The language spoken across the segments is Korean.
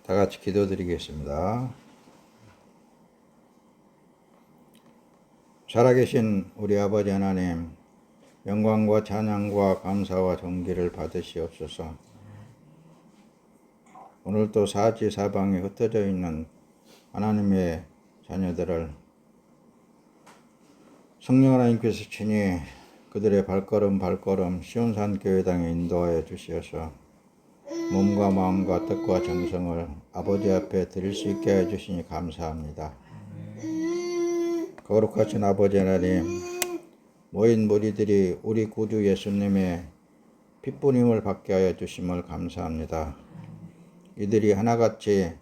다 같이 기도드리겠습니다. 살아계신 우리 아버지 하나님, 영광과 찬양과 감사와 존귀를 받으시옵소서. 오늘도 사지사방에 흩어져 있는 하나님의 자녀들을 성령 하나님께서 친히 그들의 발걸음 시온산교회당에 인도하여 주시어서 몸과 마음과 뜻과 정성을 아버지 앞에 드릴 수 있게 해주시니 감사합니다. 거룩하신 아버지 하나님, 모인 무리들이 우리 구주 예수님의 핏부림을 받게 하여 주심을 감사합니다. 이들이 하나같이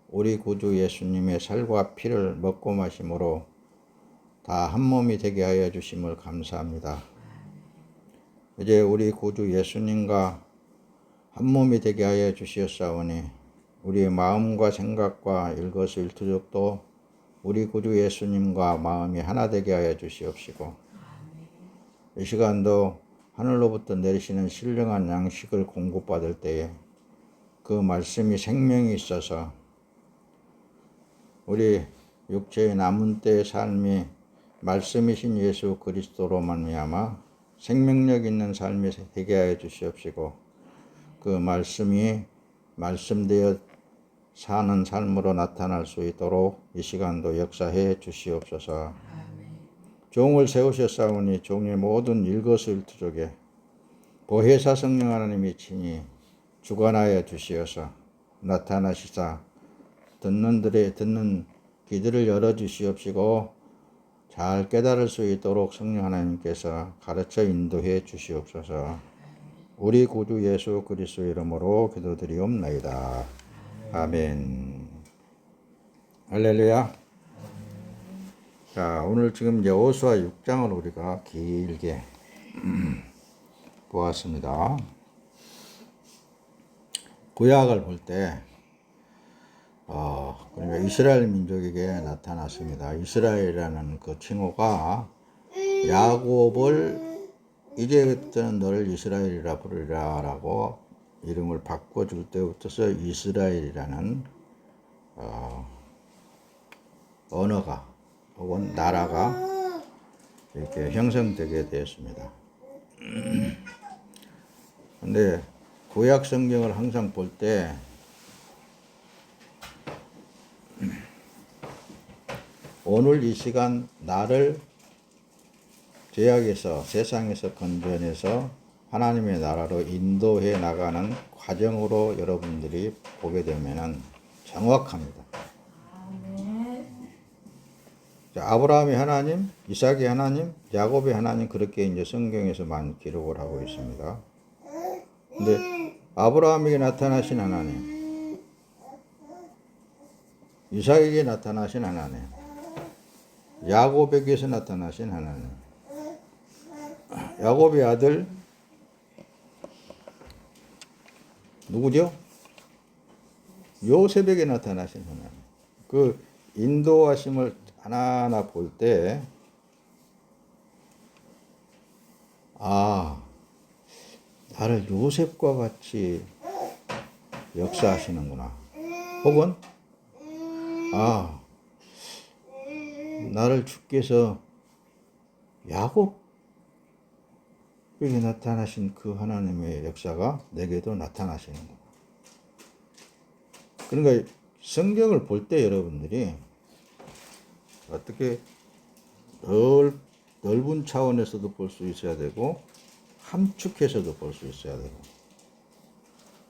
우리 구주 예수님의 살과 피를 먹고 마심으로 다 한 몸이 되게 하여 주심을 감사합니다. 이제 우리 구주 예수님과 한 몸이 되게 하여 주시었사오니 우리의 마음과 생각과 일거수일투족도 우리 구주 예수님과 마음이 하나 되게 하여 주시옵시고, 이 시간도 하늘로부터 내리시는 신령한 양식을 공급받을 때에 그 말씀이 생명이 있어서 우리 육체의 남은 때의 삶이 말씀이신 예수 그리스도로 말미암아 생명력 있는 삶이 되게 하여 주시옵시고, 그 말씀이 말씀되어 사는 삶으로 나타날 수 있도록 이 시간도 역사해 주시옵소서. 종을 세우셨사오니 종의 모든 일거수일투족에 보혜사 성령 하나님이 친히 주관하여 주시어서 나타나시사 듣는 귀들을 열어 주시옵시고 잘 깨달을 수 있도록 성령 하나님께서 가르쳐 인도해 주시옵소서. 우리 구주 예수 그리스도의 이름으로 기도드리옵나이다. 아멘. 할렐루야. 자, 오늘 지금 여호수아 6장을 우리가 길게 보았습니다. 구약을 볼 때 그러니까 이스라엘 민족에게 나타났습니다. 이스라엘이라는 그 칭호가 야곱을 이제부터는 너를 이스라엘이라 부르리라 라고 이름을 바꿔줄 때부터서 이스라엘이라는 언어가 혹은 나라가 이렇게 형성되게 되었습니다. 근데 구약 성경을 항상 볼 때 오늘 이 시간 나를 죄악에서 세상에서 건져내서 하나님의 나라로 인도해 나가는 과정으로 여러분들이 보게 되면은 정확합니다. 자, 아브라함의 하나님, 이삭의 하나님, 야곱의 하나님, 그렇게 이제 성경에서 많이 기록을 하고 있습니다. 근데 아브라함에게 나타나신 하나님, 이삭에게 나타나신 하나님, 야곱에게서 나타나신 하나님, 야곱의 아들 누구죠? 요셉에게 나타나신 하나님. 그 인도하심을 하나하나 볼 때 나를 요셉과 같이 역사하시는구나. 혹은 나를 주께서 야곱 에게 나타나신 그 하나님의 역사가 내게도 나타나시는구나. 그러니까 성경을 볼 때 여러분들이 어떻게 넓은 차원에서도 볼 수 있어야 되고 함축해서도 볼 수 있어야 되고.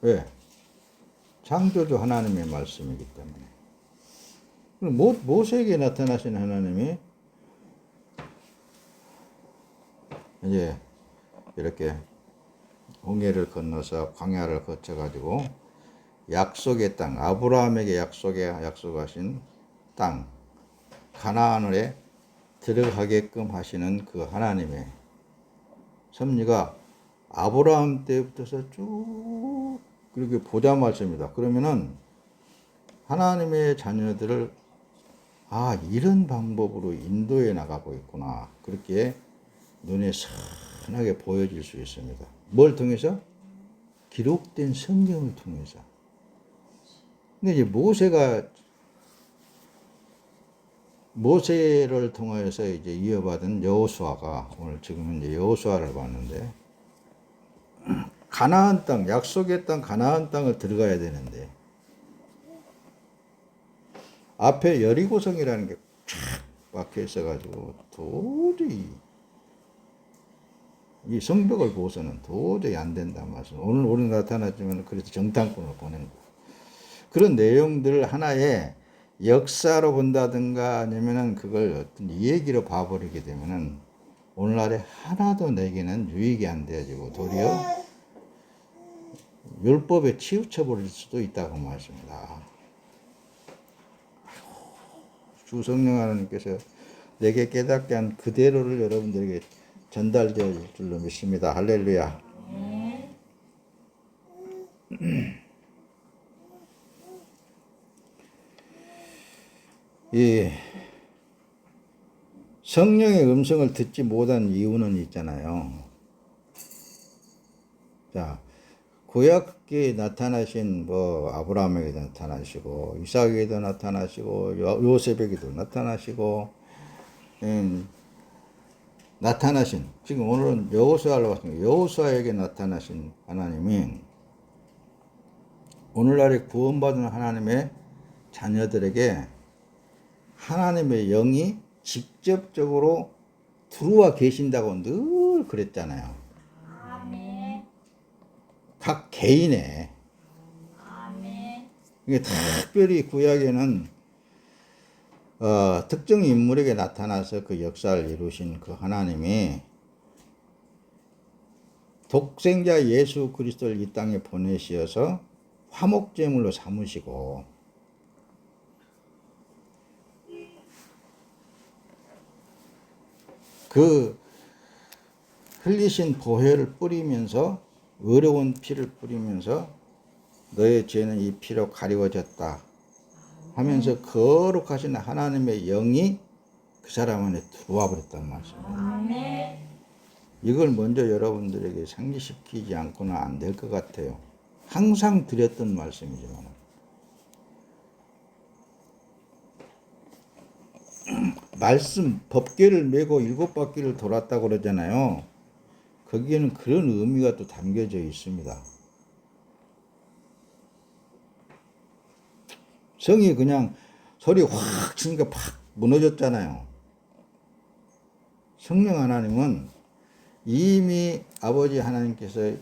왜? 창조주 하나님의 말씀이기 때문에. 모세에게 나타나신 하나님이 이제 이렇게 홍해를 건너서 광야를 거쳐가지고 약속의 땅, 아브라함에게 약속하신 땅, 가나안에 들어가게끔 하시는 그 하나님의 섭리가 아브라함 때부터서 쭉 그렇게 보자 말씀입니다. 그러면은 하나님의 자녀들을 이런 방법으로 인도해 나가고 있구나. 그렇게 눈에 선하게 보여질 수 있습니다. 뭘 통해서? 기록된 성경을 통해서. 근데 이제 모세를 통하여서 이제 이어받은 여호수아가, 오늘 지금 이제 여호수아를 봤는데, 가나안 땅, 약속의 땅 가나안 땅을 들어가야 되는데 앞에 여리고성이라는 게 쫙 박혀 있어가지고 도저히 이 성벽을 보고서는 도저히 안 된단 말씀. 오늘 우리 나타났지만 그래서 정탐꾼을 보낸 거. 그런 내용들 하나의 역사로 본다든가 아니면은 그걸 어떤 얘기로 봐버리게 되면은 오늘날에 하나도 내게는 유익이 안 되어지고 도리어 율법에 치우쳐버릴 수도 있다고 말씀입니다. 주 성령 하나님께서 내게 깨닫게 한 그대로를 여러분들에게 전달되어질 줄로 믿습니다. 할렐루야. 이 성령의 음성을 듣지 못한 이유는 있잖아요. 자, 구약에 나타나신 아브라함에게도 나타나시고 이삭에게도 나타나시고 요셉에게도 나타나시고 나타나신, 지금 오늘은 여호수아를 봤습니다. 여호수아에게 나타나신 하나님이 오늘날에 구원받은 하나님의 자녀들에게 하나님의 영이 직접적으로 들어와 계신다고 늘 그랬잖아요. 아멘. 각 개인의. 아멘. 이게 특별히 구약에는 특정 인물에게 나타나서 그 역사를 이루신 그 하나님이 독생자 예수 그리스도를 이 땅에 보내시어서 화목제물로 삼으시고 그 흘리신 보혈을 뿌리면서, 의로운 피를 뿌리면서 너의 죄는 이 피로 가리워졌다 하면서 거룩하신 하나님의 영이 그 사람 안에 들어와 버렸단 말씀입니다. 아멘. 이걸 먼저 여러분들에게 상기시키지 않고는 안 될 것 같아요. 항상 드렸던 말씀이지만 말씀, 법궤를 메고 7바퀴를 돌았다고 그러잖아요. 거기에는 그런 의미가 또 담겨져 있습니다. 성이 그냥 소리 확 치니까 팍 무너졌잖아요. 성령 하나님은 이미 아버지 하나님께서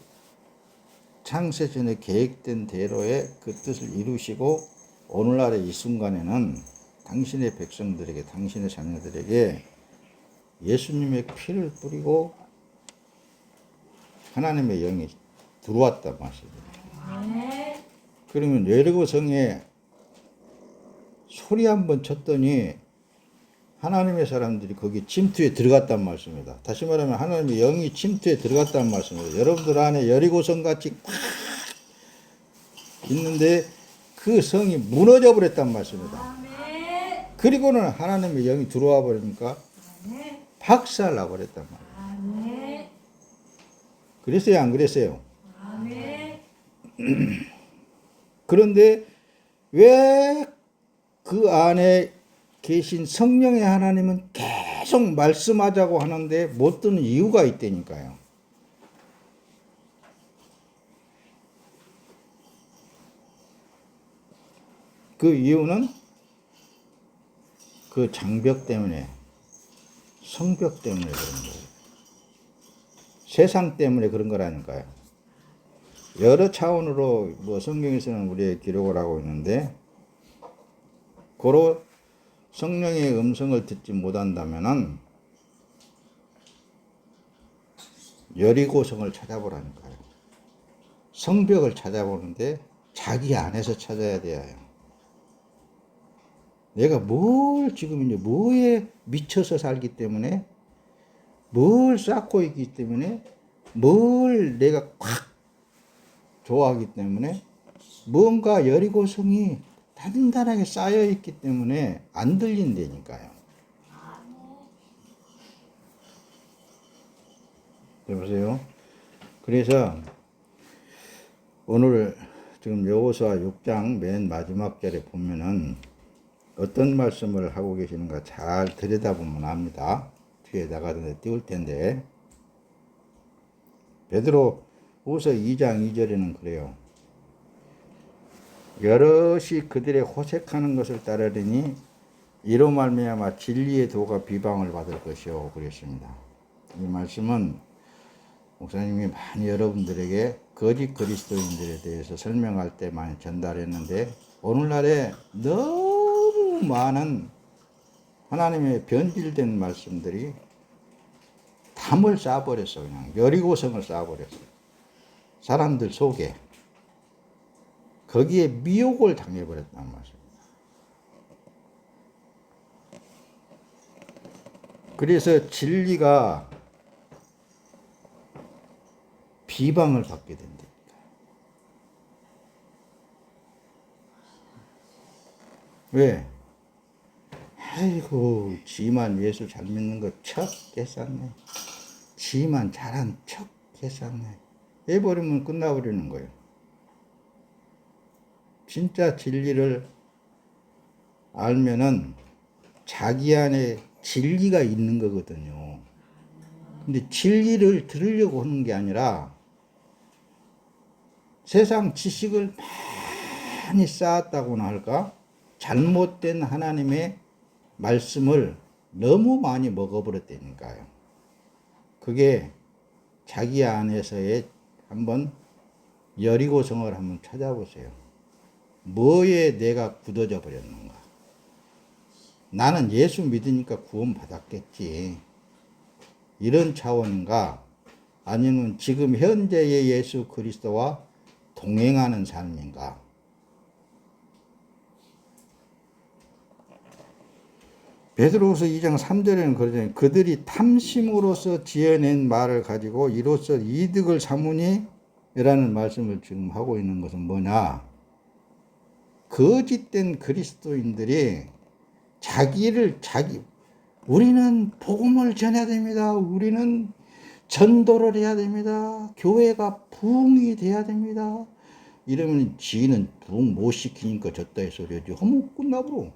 창세전에 계획된 대로의 그 뜻을 이루시고 오늘날의 이 순간에는 당신의 백성들에게, 당신의 자녀들에게 예수님의 피를 뿌리고 하나님의 영이 들어왔단 말씀입니다. 그러면 여리고 성에 소리 한번 쳤더니 하나님의 사람들이 거기 침투에 들어갔단 말씀입니다. 다시 말하면 하나님의 영이 침투에 들어갔단 말씀입니다. 여러분들 안에 여리고성 같이 꽉 있는데 그 성이 무너져 버렸단 말씀입니다. 그리고는 하나님의 영이 들어와 버리니까 박살 나 버렸단 말이에요. 그랬어요, 안 그랬어요? 그런데 왜 그 안에 계신 성령의 하나님은 계속 말씀하자고 하는데 못 듣는 이유가 있다니까요. 그 이유는 그 장벽 때문에, 성벽 때문에 그런 거예요. 세상 때문에 그런 거라니까요. 여러 차원으로 성경에서는 우리의 기록을 하고 있는데, 고로 성령의 음성을 듣지 못한다면은 여리고성을 찾아보라니까요. 성벽을 찾아보는데 자기 안에서 찾아야 돼요. 내가 지금 이제 뭐에 미쳐서 살기 때문에, 뭘 쌓고 있기 때문에, 뭘 내가 꽉 좋아하기 때문에, 뭔가 여리고성이 단단하게 쌓여 있기 때문에 안 들린다니까요. 여보세요? 그래서 오늘 지금 여호수아 6장 맨 마지막 절에 보면은 어떤 말씀을 하고 계시는가 잘 들여다보면 압니다. 뒤에다가 띄울 텐데 베드로후서 2장 2절에는 그래요. 여럿이 그들의 호색하는 것을 따르리니 이로 말미암아 진리의 도가 비방을 받을 것이요 그랬습니다. 이 말씀은 목사님이 많이 여러분들에게 거짓 그리스도인들에 대해서 설명할 때 많이 전달했는데 오늘날에 너무 많은 하나님의 변질된 말씀들이 담을 쌓아버렸어. 그냥 여리고성을 쌓아버렸어. 사람들 속에 거기에 미혹을 당해버렸단 말이에요. 그래서 진리가 비방을 받게 된다. 왜? 아이고, 지만 예수 잘 믿는 거 척 했었네. 지만 잘한 척 했었네. 해버리면 끝나버리는 거예요. 진짜 진리를 알면은 자기 안에 진리가 있는 거거든요. 근데 진리를 들으려고 하는 게 아니라 세상 지식을 많이 쌓았다고나 할까? 잘못된 하나님의 말씀을 너무 많이 먹어버렸다니까요. 그게 자기 안에서의 한번 여리고성을 한번 찾아보세요. 뭐에 내가 굳어져 버렸는가? 나는 예수 믿으니까 구원 받았겠지. 이런 차원인가? 아니면 지금 현재의 예수 그리스도와 동행하는 삶인가? 베드로후서 2장 3절에는 그러잖아요. 그들이 탐심으로써 지어낸 말을 가지고 이로써 이득을 삼으니 라는 말씀을 지금 하고 있는 것은 뭐냐? 거짓된 그리스도인들이 우리는 복음을 전해야 됩니다. 우리는 전도를 해야 됩니다. 교회가 부흥이 돼야 됩니다. 이러면 지는 부흥 못 시키니까 졌다 이 소리지. 허무 끝나버려.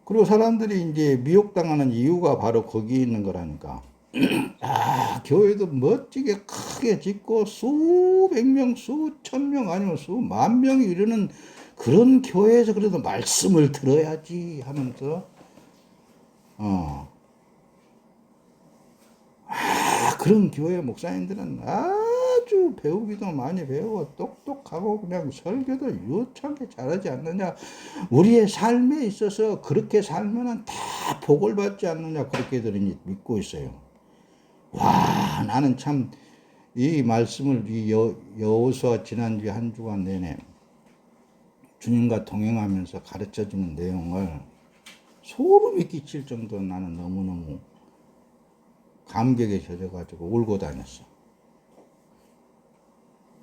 그리고 사람들이 이제 미혹당하는 이유가 바로 거기 있는 거라니까. 교회도 멋지게 크게 짓고 수백 명, 수천 명 아니면 수만 명이 이르는 그런 교회에서 그래도 말씀을 들어야지 하면서 그런 교회 목사님들은 아주 배우기도 많이 배우고 똑똑하고 그냥 설교도 유창하게 잘하지 않느냐. 우리의 삶에 있어서 그렇게 살면은 다 복을 받지 않느냐. 그렇게들 믿고 있어요. 와, 나는 참 이 말씀을 여호수아 지난주에 한 주간 내내 주님과 동행하면서 가르쳐주는 내용을 소름이 끼칠 정도로 나는 너무너무 감격에 젖어가지고 울고 다녔어.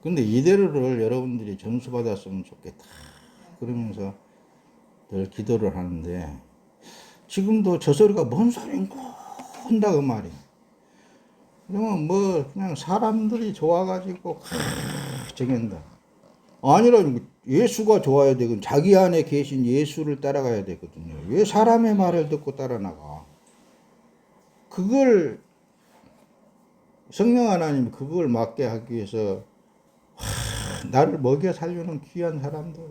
근데 이대로를 여러분들이 점수 받았으면 좋겠다. 그러면서 늘 기도를 하는데 지금도 저 소리가 뭔 소린가 한다 그 말이야. 그러면 뭐 그냥 사람들이 좋아가지고 정한다. 아니라 예수가 좋아야 되고 자기 안에 계신 예수를 따라가야 되거든요. 왜 사람의 말을 듣고 따라 나가? 그걸 성령 하나님 그걸 맡게 하기 위해서 나를 먹여 살려는 귀한 사람들,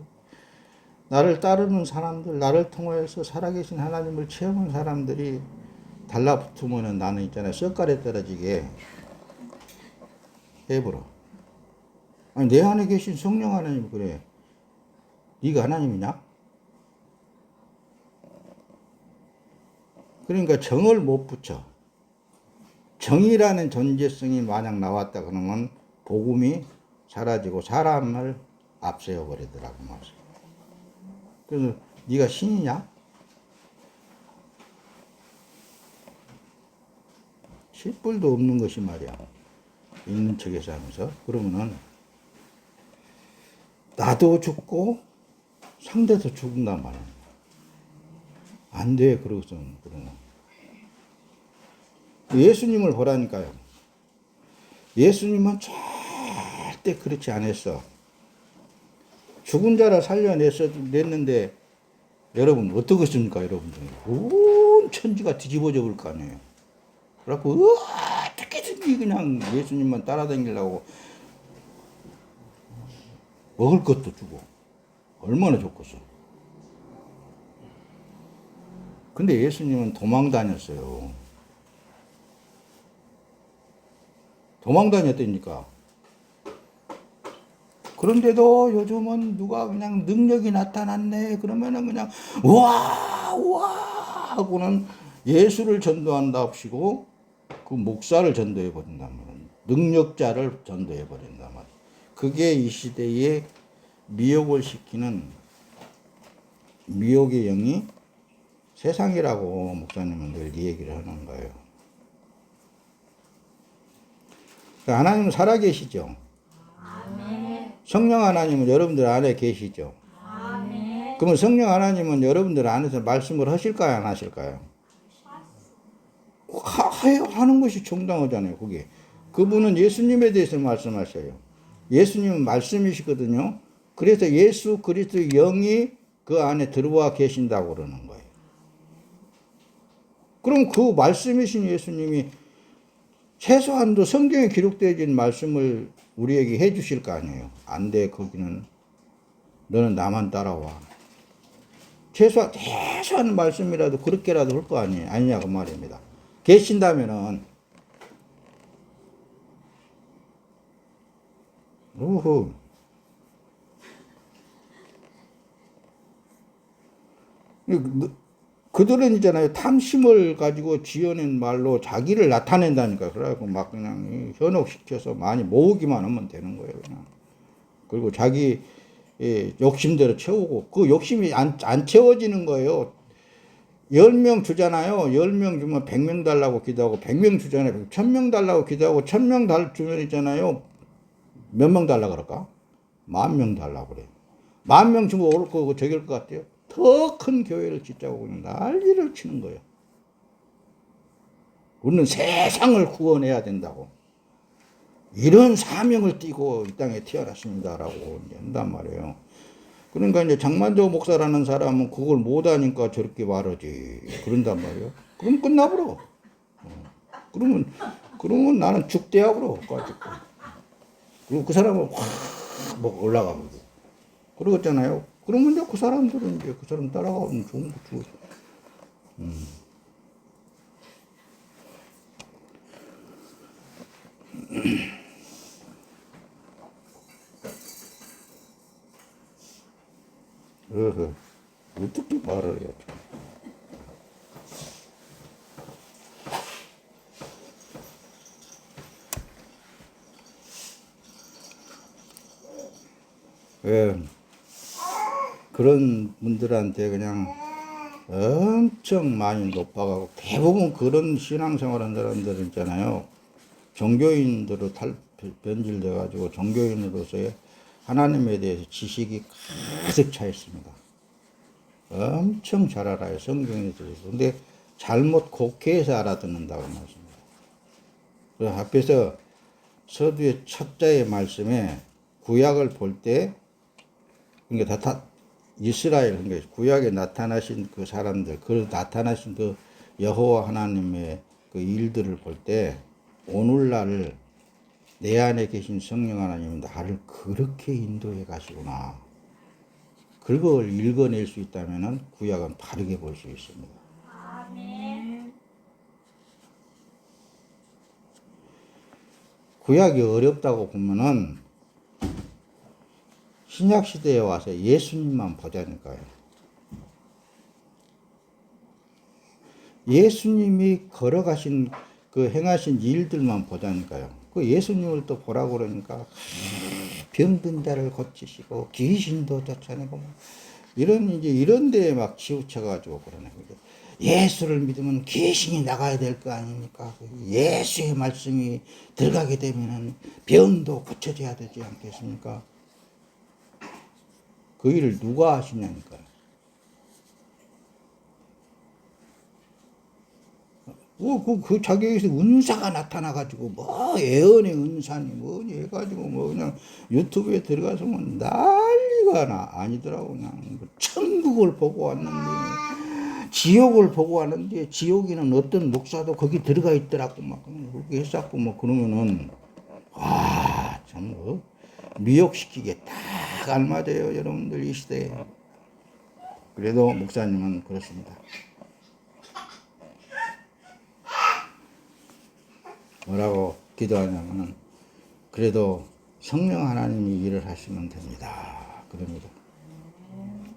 나를 따르는 사람들, 나를 통하여서 살아계신 하나님을 체험한 사람들이 달라붙으면은 나는 있잖아요. 썩갈에 떨어지게 해버려. 아니, 내 안에 계신 성령 하나님 그래. 네가 하나님이냐? 그러니까 정을 못 붙여. 정이라는 존재성이 만약 나왔다 그러면 복음이 사라지고 사람을 앞세워 버리더라고 말이야. 그래서 네가 신이냐? 실뿔도 없는 것이 말이야. 있는 척해서 하면서. 그러면은 나도 죽고 상대도 죽는단 말이야. 안 돼. 그러고서는 그러나. 예수님을 보라니까요. 예수님은 절대 그렇지 않았어. 죽은 자를 냈는데 여러분 어떻겠습니까? 여러분들 온 천지가 뒤집어져 볼 거 아니에요. 그래갖고 어떻게든지 그냥 예수님만 따라다니려고 먹을 것도 주고 얼마나 좋겠어. 근데 예수님은 도망 다녔어요. 도망 다녔다니까. 그런데도 요즘은 누가 그냥 능력이 나타났네 그러면은 그냥 우와 하고는 예수를 전도한답시고 그 목사를 전도해 버린단 말이야. 능력자를 전도해 버린단 말이야. 그게 이 시대에 미혹을 시키는 미혹의 영이 세상이라고 목사님은 늘 이 얘기를 하는 거예요. 하나님은 살아계시죠. 아멘. 성령 하나님은 여러분들 안에 계시죠. 아멘. 그러면 성령 하나님은 여러분들 안에서 말씀을 하실까요, 안 하실까요? 하는 것이 정당하잖아요, 그게. 그분은 예수님에 대해서 말씀하셔요. 예수님은 말씀이시거든요. 그래서 예수 그리스도의 영이 그 안에 들어와 계신다고 그러는 거예요. 그럼 그 말씀이신 예수님이 최소한도 성경에 기록되어진 말씀을 우리에게 해 주실 거 아니에요. 안 돼, 거기는. 너는 나만 따라와. 최소한 말씀이라도 그렇게라도 할 거 아니에요. 아니냐고 말입니다. 계신다면은, 우후. 그들은 있잖아요. 탐심을 가지고 지어낸 말로 자기를 나타낸다니까. 그래갖고 막 그냥 현혹시켜서 많이 모으기만 하면 되는 거예요. 그냥. 그리고 자기 욕심대로 채우고 그 욕심이 안 채워지는 거예요. 10명 주잖아요. 10명 주면 100명 달라고 기도하고 100명 주잖아요. 1000명 달라고 기도하고 1000명 주면 있잖아요. 몇 명 달라고 그럴까? 10,000명 달라고 그래요. 10,000명 주면 올 거 저기 올 것 같아요. 더 큰 교회를 짓자고 그냥 난리를 치는 거예요. 우리는 세상을 구원해야 된다고. 이런 사명을 띠고 이 땅에 태어났습니다라고 한단 말이에요. 그러니까 이제 장만조 목사라는 사람은 그걸 못하니까 저렇게 말하지. 그런단 말이에요. 그럼 끝나버려. 그러면 나는 죽대하고 가지고. 그리고 그 사람은 확 뭐 올라가고. 그러겠잖아요. 그러면 이제 그 사람들은 이제 그 사람 따라가면 좋은 거 주고. 어떻게 말을 해야 돼? 예, 그런 분들한테 그냥 엄청 많이 높아가고 대부분 그런 신앙생활 하는 사람들 있잖아요. 종교인으로 변질돼가지고 종교인으로서의 하나님에 대해서 지식이 가득 차 있습니다. 엄청 잘 알아요. 성경에 대해서. 근데 잘못 곡해해서 알아듣는다고 말씀입니다. 그래서 앞에서 서두의 첫자의 말씀에 구약을 볼 때, 그러니까 이스라엘, 그러니까 구약에 나타나신 그 사람들, 그 나타나신 그 여호와 하나님의 그 일들을 볼 때, 오늘날 내 안에 계신 성령 하나님은 나를 그렇게 인도해 가시구나. 그걸 읽어낼 수 있다면 구약은 바르게 볼 수 있습니다. 아멘. 구약이 어렵다고 보면은 신약 시대에 와서 예수님만 보자니까요. 예수님이 걸어가신 그 행하신 일들만 보자니까요. 그 예수님을 또 보라고 그러니까 병든 자를 고치시고 귀신도 쫓아내고 이런 데에 막 치우쳐가지고 그러네. 예수를 믿으면 귀신이 나가야 될 거 아닙니까? 예수의 말씀이 들어가게 되면은 병도 고쳐져야 되지 않겠습니까? 그 일을 누가 하시냐니까요. 그 자기에게서 은사가 나타나가지고, 뭐, 예언의 은사니, 뭐니 해가지고, 뭐, 그냥 유튜브에 들어가서 뭐 난리가 아니더라고. 그냥 뭐 천국을 보고 왔는데, 지옥을 보고 왔는데, 지옥에는 어떤 목사도 거기 들어가 있더라고. 막, 그렇게 했었고, 뭐, 그러면은, 참, 미혹시키게 딱 알맞아요. 여러분들 이 시대에. 그래도 목사님은 그렇습니다. 뭐라고 기도하냐면은, 그래도 성령 하나님이 일을 하시면 됩니다. 그럽니다.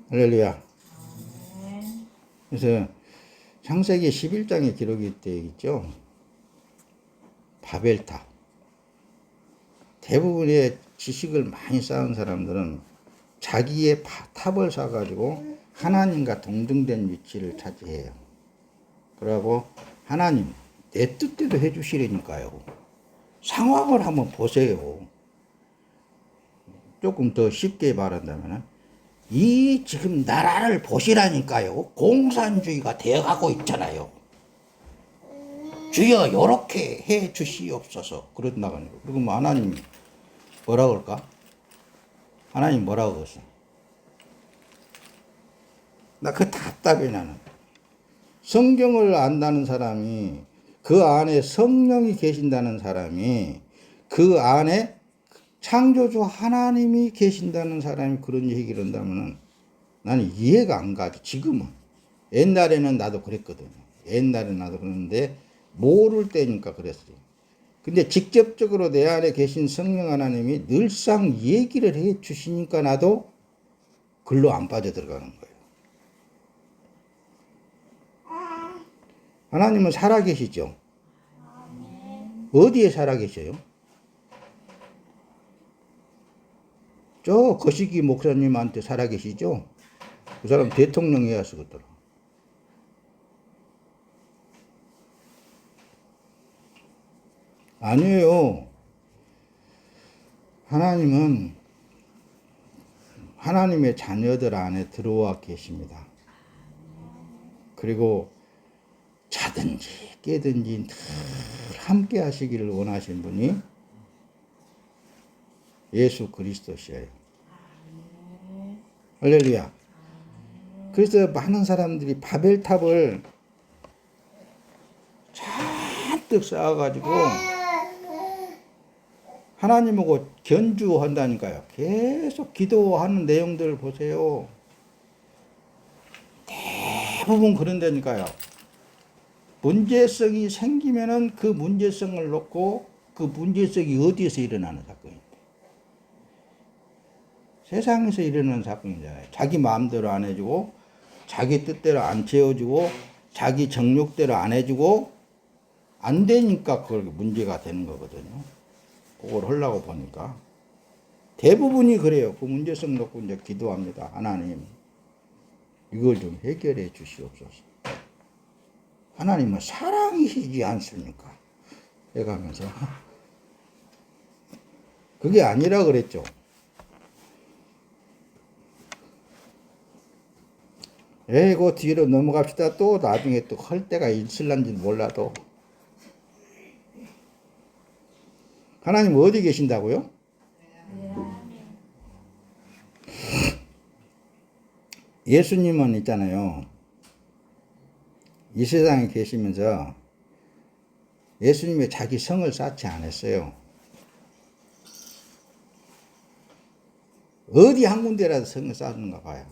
할렐루야. 그래서 창세기 11장에 기록이 되어 있죠. 바벨탑. 대부분의 지식을 많이 쌓은 사람들은 자기의 탑을 쌓아가지고 하나님과 동등된 위치를 차지해요. 그러고 하나님 내 뜻대로 해주시라니까요. 상황을 한번 보세요. 조금 더 쉽게 말한다면 이 지금 나라를 보시라니까요. 공산주의가 되어가고 있잖아요. 주여 요렇게 해 주시옵소서. 그런다고요. 그리고 뭐 하나님 뭐라 그럴까? 하나님 뭐라고 그랬어? 나 그 답답해 나는. 성경을 안다는 사람이, 그 안에 성령이 계신다는 사람이, 그 안에 창조주 하나님이 계신다는 사람이 그런 얘기를 한다면 나는 이해가 안 가지. 지금은. 옛날에는 나도 그랬거든요. 옛날에 나도 그랬는데 모를 때니까 그랬어요. 근데 직접적으로 내 안에 계신 성령 하나님이 늘상 얘기를 해 주시니까 나도 글로 안 빠져 들어가는 거예요. 하나님은 살아계시죠? 어디에 살아계셔요? 저 거시기 목사님한테 살아계시죠? 그 사람 대통령 해야 쓰겠더라. 아니에요. 하나님은 하나님의 자녀들 안에 들어와 계십니다. 그리고 자든지 깨든지 늘 함께 하시기를 원하신 분이 예수 그리스도시에요. 할렐루야. 그래서 많은 사람들이 바벨탑을 잔뜩 쌓아가지고 하나님하고 견주한다니까요. 계속 기도하는 내용들을 보세요. 대부분 그런다니까요. 문제성이 생기면은 그 문제성을 놓고 그 문제성이 어디에서 일어나는 사건입니다. 세상에서 일어나는 사건이잖아요. 자기 마음대로 안 해주고, 자기 뜻대로 안 채워주고, 자기 정욕대로 안 해주고, 안 되니까 그걸 문제가 되는 거거든요. 그걸 하려고 보니까. 대부분이 그래요. 그 문제성 놓고 이제 기도합니다. 하나님, 이걸 좀 해결해 주시옵소서. 하나님은 사랑이시지 않습니까? 해가면서. 그게 아니라 그랬죠. 그 뒤로 넘어갑시다. 또 나중에 또 할 때가 있을란지 몰라도. 하나님 어디 계신다고요? 예수님은 있잖아요. 이 세상에 계시면서 예수님이 자기 성을 쌓지 않았어요. 어디 한 군데라도 성을 쌓는가 봐요.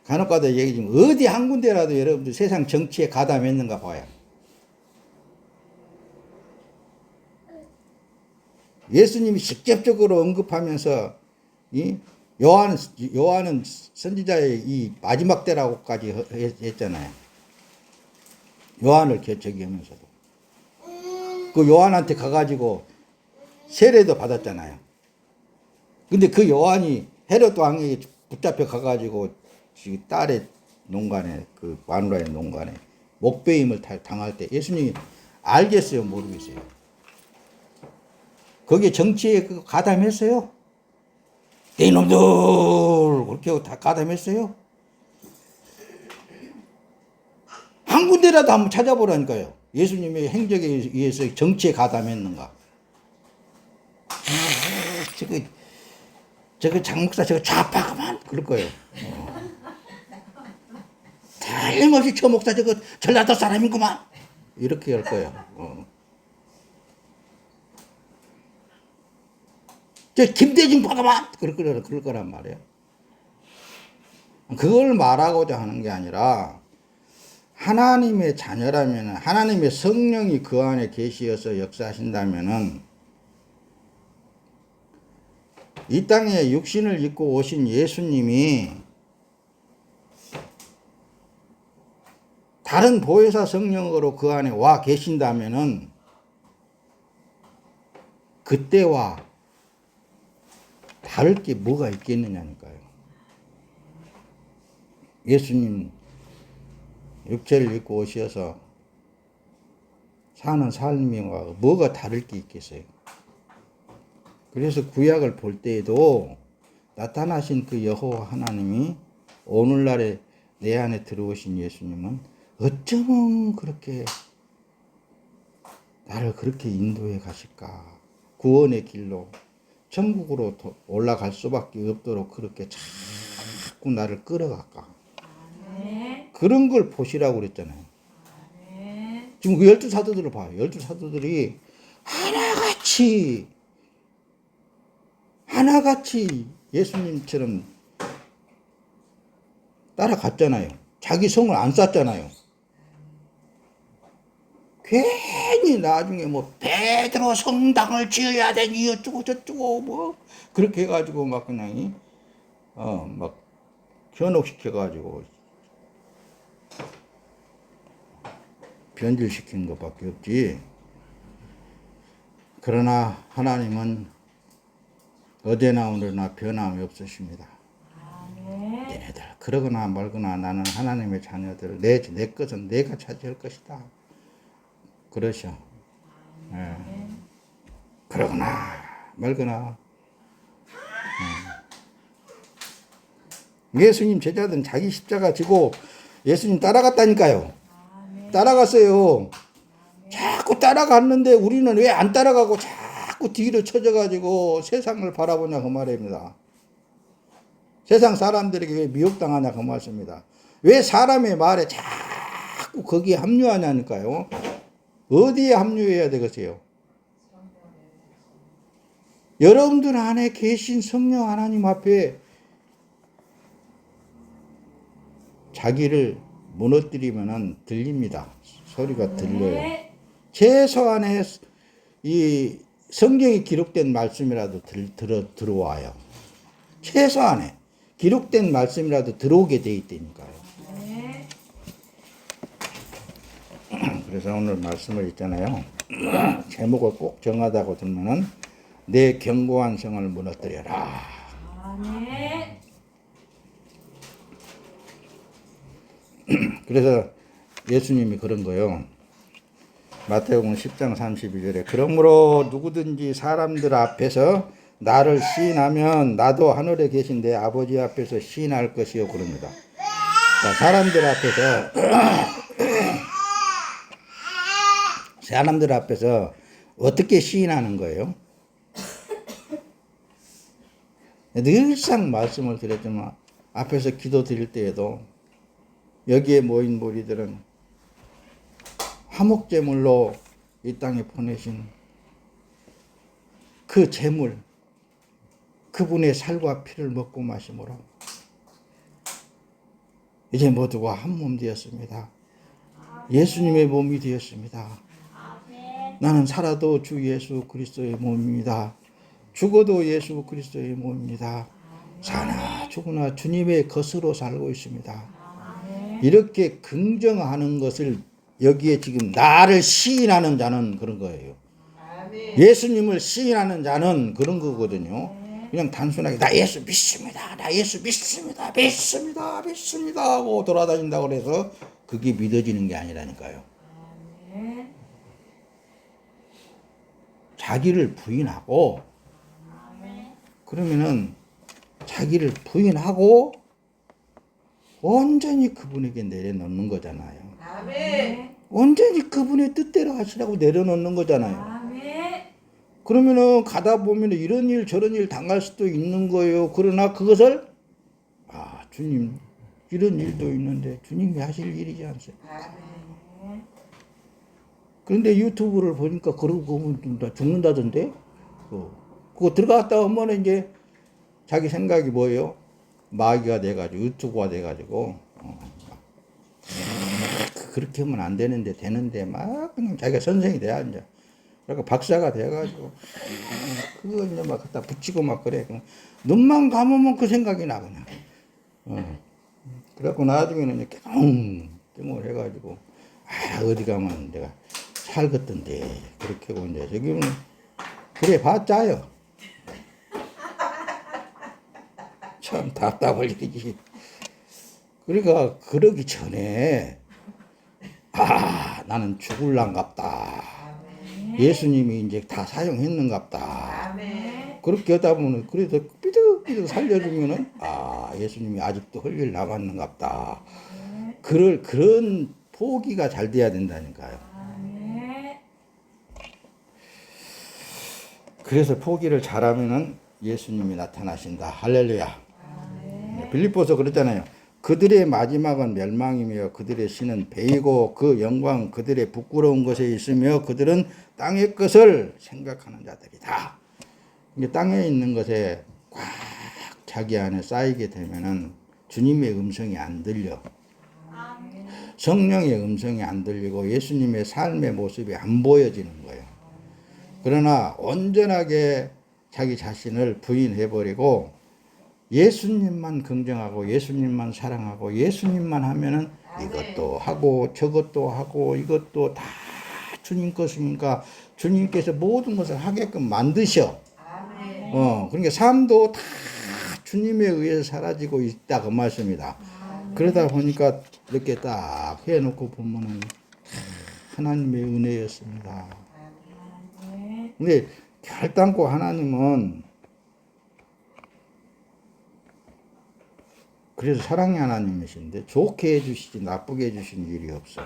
간혹가다 얘기지만 어디 한 군데라도 여러분들 세상 정치에 가담했는가 봐요. 예수님이 직접적으로 언급하면서 이 요한은 선지자의 이 마지막 때라고까지 했잖아요. 요한을 저기 하면서도. 그 요한한테 가가지고 세례도 받았잖아요. 근데 그 요한이 헤롯 왕에게 붙잡혀 가가지고 딸의 농간에, 그 마누라의 농간에 목베임을 당할 때 예수님이 알겠어요? 모르겠어요? 거기에 정치에 가담했어요? 이놈들! 그렇게 다 가담했어요? 한 군데라도 한번 찾아보라니까요. 예수님의 행적에 의해서 정치에 가담했는가? 저거 장목사 저거 좌파가만 그럴 거예요. 틀림없이 저 목사 저거 전라도 사람이구만 이렇게 할 거예요. 저 김대중 봐가만 그럴 거란 말이에요. 그걸 말하고자 하는 게 아니라 하나님의 자녀라면 하나님의 성령이 그 안에 계시어서 역사하신다면은 이 땅에 육신을 입고 오신 예수님이 다른 보혜사 성령으로 그 안에 와 계신다면은 그때와 다를 게 뭐가 있겠느냐니까요. 예수님 육체를 입고 오셔서 사는 삶과 뭐가 다를 게 있겠어요. 그래서 구약을 볼 때에도 나타나신 그 여호와 하나님이 오늘날에 내 안에 들어오신 예수님은 어쩌면 그렇게 나를 그렇게 인도해 가실까. 구원의 길로 천국으로 올라갈 수밖에 없도록 그렇게 자꾸 나를 끌어갈까. 그런 걸 보시라고 그랬잖아요. 지금 그 12사도들을 봐요. 12사도들이 하나같이 예수님처럼 따라갔잖아요. 자기 성을 안 쌌잖아요. 괜히 나중에 뭐 베드로 성당을 지어야 되니 어쩌고 저쩌고 뭐 그렇게 해가지고 막 그냥 막 현혹시켜가지고 변질시킨 것밖에 없지. 그러나 하나님은 어제나 오늘나 변함이 없으십니다. 얘네들 그러거나 말거나 나는 하나님의 자녀들 내 것은 내가 차지할 것이다. 그러셔. 그러거나 말거나. 예수님 제자들은 자기 십자가 지고 예수님 따라갔다니까요. 따라갔어요. 자꾸 따라갔는데 우리는 왜 안 따라가고 자꾸 뒤로 쳐져가지고 세상을 바라보냐 그 말입니다. 세상 사람들에게 왜 미혹당하냐 그 말씀입니다. 왜 사람의 말에 자꾸 거기에 합류하냐니까요. 어디에 합류해야 되겠어요? 여러분들 안에 계신 성령 하나님 앞에 자기를 무너뜨리면 들립니다. 소리가 들려요. 최소한의 이 성경에 기록된 말씀이라도 들어와요. 최소한의 기록된 말씀이라도 들어오게 돼 있다니까요. 그래서 오늘 말씀을 있잖아요. 제목을 꼭 정하다고 들면은 내 견고한 성을 무너뜨려라. 그래서 예수님이 그런 거요. 마태복음 10장 32절에 그러므로 누구든지 사람들 앞에서 나를 시인하면 나도 하늘에 계신 내 아버지 앞에서 시인할 것이요 그럽니다. 자, 사람들 앞에서 어떻게 시인하는 거예요? 늘상 말씀을 드렸지만 앞에서 기도 드릴 때에도 여기에 모인 무리들은 화목제물로 이 땅에 보내신 그 제물, 그분의 살과 피를 먹고 마심으로 이제 모두가 한 몸 되었습니다. 예수님의 몸이 되었습니다. 나는 살아도 주 예수 그리스도의 몸입니다. 죽어도 예수 그리스도의 몸입니다. 사나 죽으나 주님의 것으로 살고 있습니다. 이렇게 긍정하는 것을 여기에 지금 나를 시인하는 자는 그런 거예요. 예수님을 시인하는 자는 그런 거거든요. 그냥 단순하게 나 예수 믿습니다. 나 예수 믿습니다. 믿습니다 하고 돌아다닌다고 해서 그게 믿어지는 게 아니라니까요. 자기를 부인하고 그러면은 자기를 부인하고 온전히 그분에게 내려놓는 거잖아요. 온전히 그분의 뜻대로 하시라고 내려놓는 거잖아요. 아멘. 그러면은 가다 보면은 이런 일 저런 일 당할 수도 있는 거예요. 그러나 그것을 주님 이런 일도 있는데 주님이 하실 일이지 않습니까? 그런데 유튜브를 보니까 그러고 보면 다 죽는다던데. 그거 들어갔다 오면 이제 자기 생각이 뭐예요? 마귀가 돼가지고 유튜브가 돼가지고 그렇게 하면 안 되는데 되는데 막 그냥 자기가 선생이 돼야 이제 그러니까 박사가 돼가지고 그거 이제 막 갖다 붙이고 막 그래. 눈만 감으면 그 생각이 나 그냥. 그래갖고 나중에는 이제 깽깽을 해가지고 어디 가면 내가 살겠던데 그렇게 하고 이제 저기는 그래 봤자요. 참 답답할 일이지. 그러니까 그러기 전에 나는 죽을란갑다. 예수님이 이제 다 사용했는갑다. 그렇게 하다 보면 그래서 삐득삐득 살려주면은 예수님이 아직도 할 일 남았는갑다. 그런 포기가 잘 돼야 된다니까요. 그래서 포기를 잘하면은 예수님이 나타나신다. 할렐루야. 빌립보서 그랬잖아요. 그들의 마지막은 멸망이며 그들의 신은 배이고 그 영광 그들의 부끄러운 것에 있으며 그들은 땅의 것을 생각하는 자들이다. 이게 땅에 있는 것에 꽉 자기 안에 쌓이게 되면은 주님의 음성이 안 들려. 성령의 음성이 안 들리고 예수님의 삶의 모습이 안 보여지는 거예요. 그러나 온전하게 자기 자신을 부인해버리고 예수님만 긍정하고 예수님만 사랑하고 예수님만 하면은 이것도 하고 저것도 하고 이것도 다 주님 것이니까 주님께서 모든 것을 하게끔 만드셔. 그러니까 삶도 다 주님에 의해서 사라지고 있다 그 말씀이다. 그러다 보니까 이렇게 딱 해놓고 보면은 하나님의 은혜였습니다. 근데 결단코 하나님은 그래서 사랑의 하나님이신데 좋게 해주시지 나쁘게 해주신 일이 없어.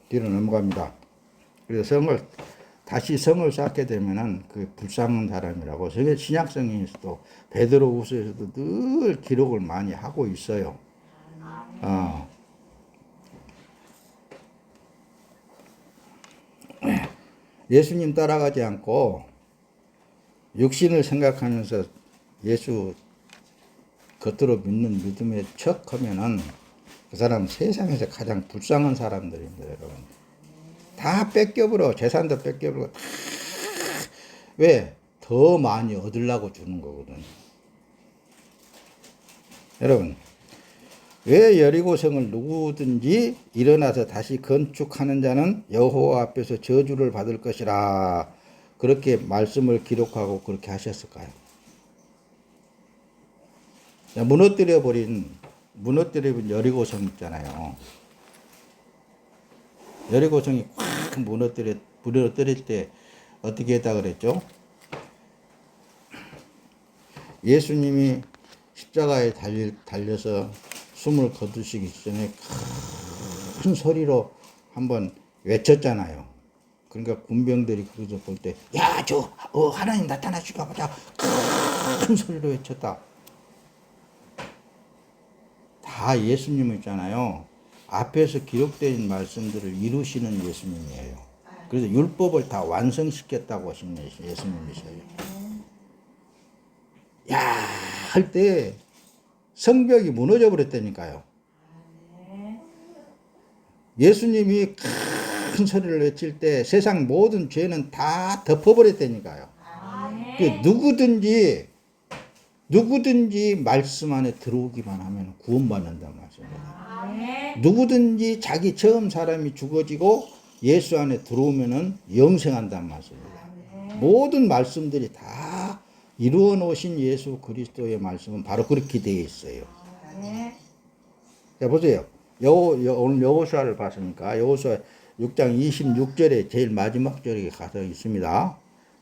뒤로 넘어갑니다. 그래서 다시 성을 쌓게 되면은 그 불쌍한 사람이라고 신약성에서도 베드로후서에서도 늘 기록을 많이 하고 있어요. 예수님 따라가지 않고 육신을 생각하면서 예수 겉으로 믿는 믿음의 척하면은 그 사람 세상에서 가장 불쌍한 사람들입니다, 여러분. 다 뺏겨버려. 재산도 뺏겨버리고 다 왜? 더 많이 얻으려고 주는 거거든. 여러분, 왜 여리고성을 누구든지 일어나서 다시 건축하는 자는 여호와 앞에서 저주를 받을 것이라 그렇게 말씀을 기록하고 그렇게 하셨을까요? 무너뜨려버린 여리고성 있잖아요. 여리고성이 꽉 무너뜨릴 때 어떻게 했다 그랬죠? 예수님이 십자가에 달려서 숨을 거두시기 전에 큰 소리로 한번 외쳤잖아요. 그러니까 군병들이 그것을 볼 때, 야, 하나님 나타나시가 보자. 큰 소리로 외쳤다. 다 예수님 있잖아요. 앞에서 기록된 말씀들을 이루시는 예수님이에요. 그래서 율법을 다 완성시켰다고 하신 예수님이세요. 야, 할 때 성벽이 무너져 버렸다니까요. 예수님이 큰 소리를 외칠 때 세상 모든 죄는 다 덮어버렸다니까요. 누구든지 말씀 안에 들어오기만 하면 구원받는다는 말씀입니다. 누구든지 자기 처음 사람이 죽어지고 예수 안에 들어오면은 영생한다는 말씀입니다. 모든 말씀들이 다 이루어 놓으신 예수 그리스도의 말씀은 바로 그렇게 되어 있어요. 자, 보세요. 오늘 여호수아를 봤으니까 여호수아 6장 26절에 제일 마지막 절에 가서 있습니다.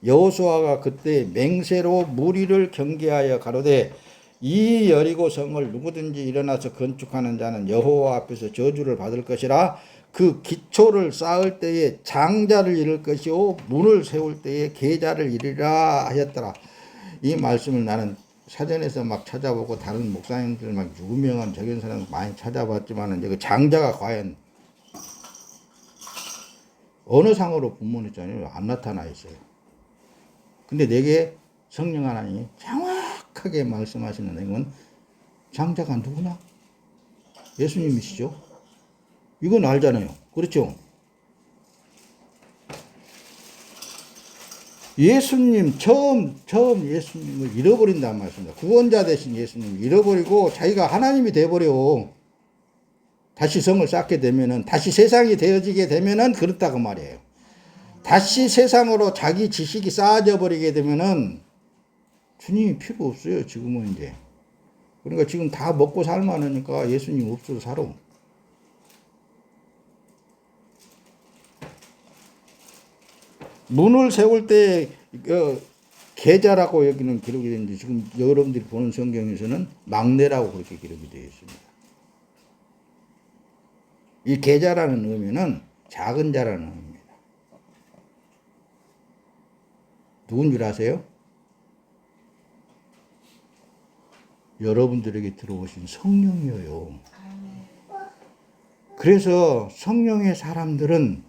여호수아가 그때 맹세로 무리를 경계하여 가로되 이 여리고 성을 누구든지 일어나서 건축하는 자는 여호와 앞에서 저주를 받을 것이라. 그 기초를 쌓을 때에 장자를 이룰 것이요 문을 세울 때에 계자를 이루리라 하였더라. 이 말씀을 나는 사전에서 막 찾아보고 다른 목사님들 막 유명한 적은 사람 많이 찾아봤지만은 그 장자가 과연 어느 상으로 분문했잖아요. 안 나타나 있어요. 근데 내게 성령 하나님이 정확하게 말씀하시는 내용은 장자가 누구냐? 예수님이시죠. 이건 알잖아요. 그렇죠? 예수님 처음 예수님을 잃어버린단 말씀입니다. 구원자 되신 예수님을 잃어버리고 자기가 하나님이 돼버려. 다시 성을 쌓게 되면은, 다시 세상이 되어지게 되면은 그렇다고 말이에요. 다시 세상으로 자기 지식이 쌓아져 버리게 되면은 주님이 필요 없어요. 지금은 이제. 그러니까 지금 다 먹고 살만하니까 예수님 없어도 살아. 문을 세울 때 계자라고 여기는 기록이 되는데 지금 여러분들이 보는 성경에서는 막내라고 그렇게 기록이 되어 있습니다. 이 계자라는 의미는 작은 자라는 의미입니다. 누군 줄 아세요? 여러분들에게 들어오신 성령이에요. 그래서 성령의 사람들은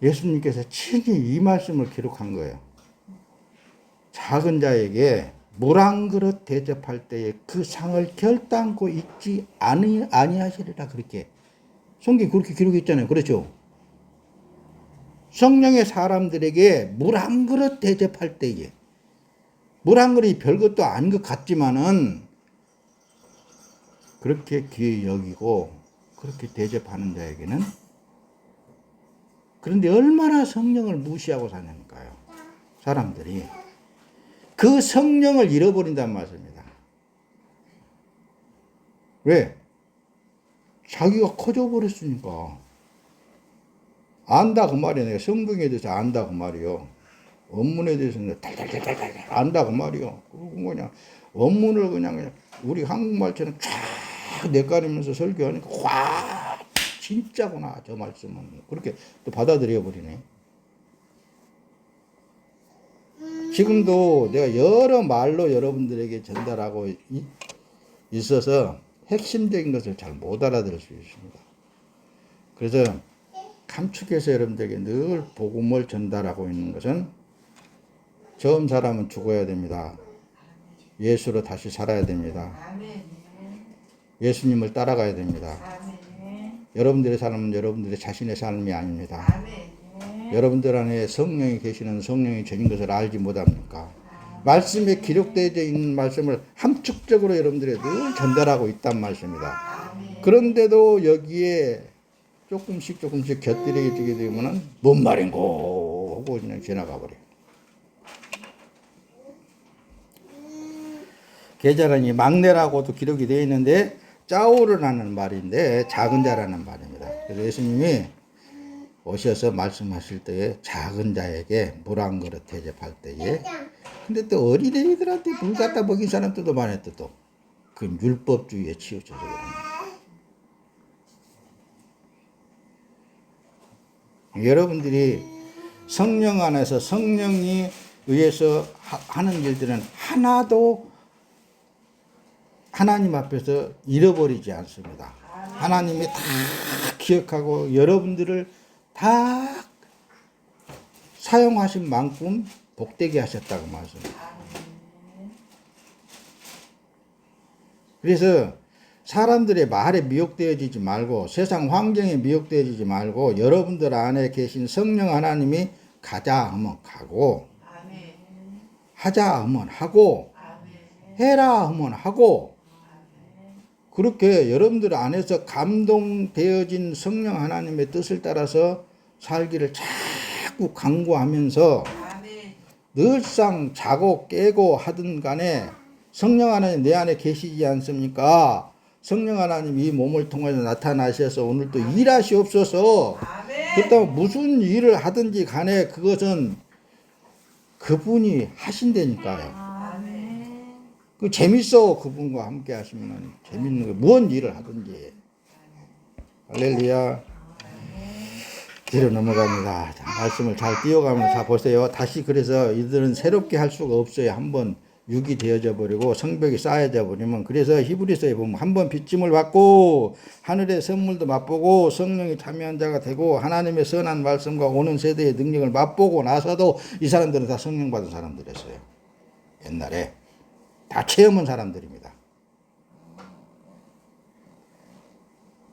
예수님께서 친히 이 말씀을 기록한 거예요. 작은 자에게 물 한 그릇 대접할 때에 그 상을 결단코 잊지 아니하시리라. 그렇게 성경에 그렇게 기록했잖아요. 그렇죠? 성령의 사람들에게 물 한 그릇 대접할 때에, 물 한 그릇이 별것도 아닌 것 같지만은 그렇게 귀히 여기고 그렇게 대접하는 자에게는, 그런데 얼마나 성령을 무시하고 사냐니까요. 사람들이 그 성령을 잃어버린단 말입니다. 왜? 자기가 커져 버렸으니까. 안다 그 말이야. 내가 성경에 대해서 안다 그 말이요. 원문에 대해서는 달달달달 안다 그 말이요. 그리고 그냥 원문을 그냥 우리 한국말처럼 쫙 내가리면서 설교하니까 와 진짜구나 저 말씀은. 그렇게 또 받아들여 버리네. 지금도 내가 여러 말로 여러분들에게 전달하고 있어서 핵심적인 것을 잘 못 알아들을 수 있습니다. 그래서 감축해서 여러분들에게 늘 복음을 전달하고 있는 것은, 처음 사람은 죽어야 됩니다. 예수로 다시 살아야 됩니다. 예수님을 따라가야 됩니다. 여러분들의 삶은 여러분들의 자신의 삶이 아닙니다. 여러분들 안에 성령이 계시는 성령이 전인 것을 알지 못합니까? 말씀에 기록되어 있는 말씀을 함축적으로 여러분들에게 늘 전달하고 있단 말씀입니다. 그런데도 여기에 조금씩 곁들이게 되게 되면은 뭔 말인고 하고 그냥 지나가 버려요. 계자라니 막내라고도 기록이 되어 있는데 짜오르라는 말인데 작은 자라는 말입니다. 그래서 예수님이 오셔서 말씀하실 때에 작은 자에게 물 한 그릇 대접할 때에, 근데 또 어린애들한테 물 갖다 먹인 사람들도 많았대. 또 그 율법주의에 치우쳐서 그러는. 여러분들이 성령 안에서 성령이 의해서 하는 일들은 하나도 하나님 앞에서 잃어버리지 않습니다. 하나님이 다 기억하고 여러분들을 다 사용하신 만큼 복되게 하셨다고 말씀합니다. 그래서 사람들의 말에 미혹되어지지 말고, 세상 환경에 미혹되어지지 말고, 여러분들 안에 계신 성령 하나님이 가자 하면 가고, 하자 하면 하고, 해라 하면 하고, 그렇게 여러분들 안에서 감동되어진 성령 하나님의 뜻을 따라서 살기를 자꾸 강구하면서 늘상 자고 깨고 하든 간에 성령 하나님 내 안에 계시지 않습니까? 성령 하나님 이 몸을 통해서 나타나셔서 오늘 또 일하시옵소서. 그렇다고 무슨 일을 하든지 간에 그것은 그분이 하신다니까요. 그 재밌어. 그분과 함께 하시면 재밌는 거, 무언 일을 하든지. 할렐루야. 뒤로 넘어갑니다. 자, 말씀을 잘 띄워가면서 자 보세요. 다시 그래서 이들은 새롭게 할 수가 없어요. 한번 육이 되어져 버리고 성벽이 쌓여져 버리면. 그래서 히브리서에 보면 한번 빚짐을 받고 하늘의 선물도 맛보고 성령이 참여한 자가 되고 하나님의 선한 말씀과 오는 세대의 능력을 맛보고 나서도 이 사람들은 다 성령 받은 사람들이었어요. 옛날에 다 체험한 사람들입니다.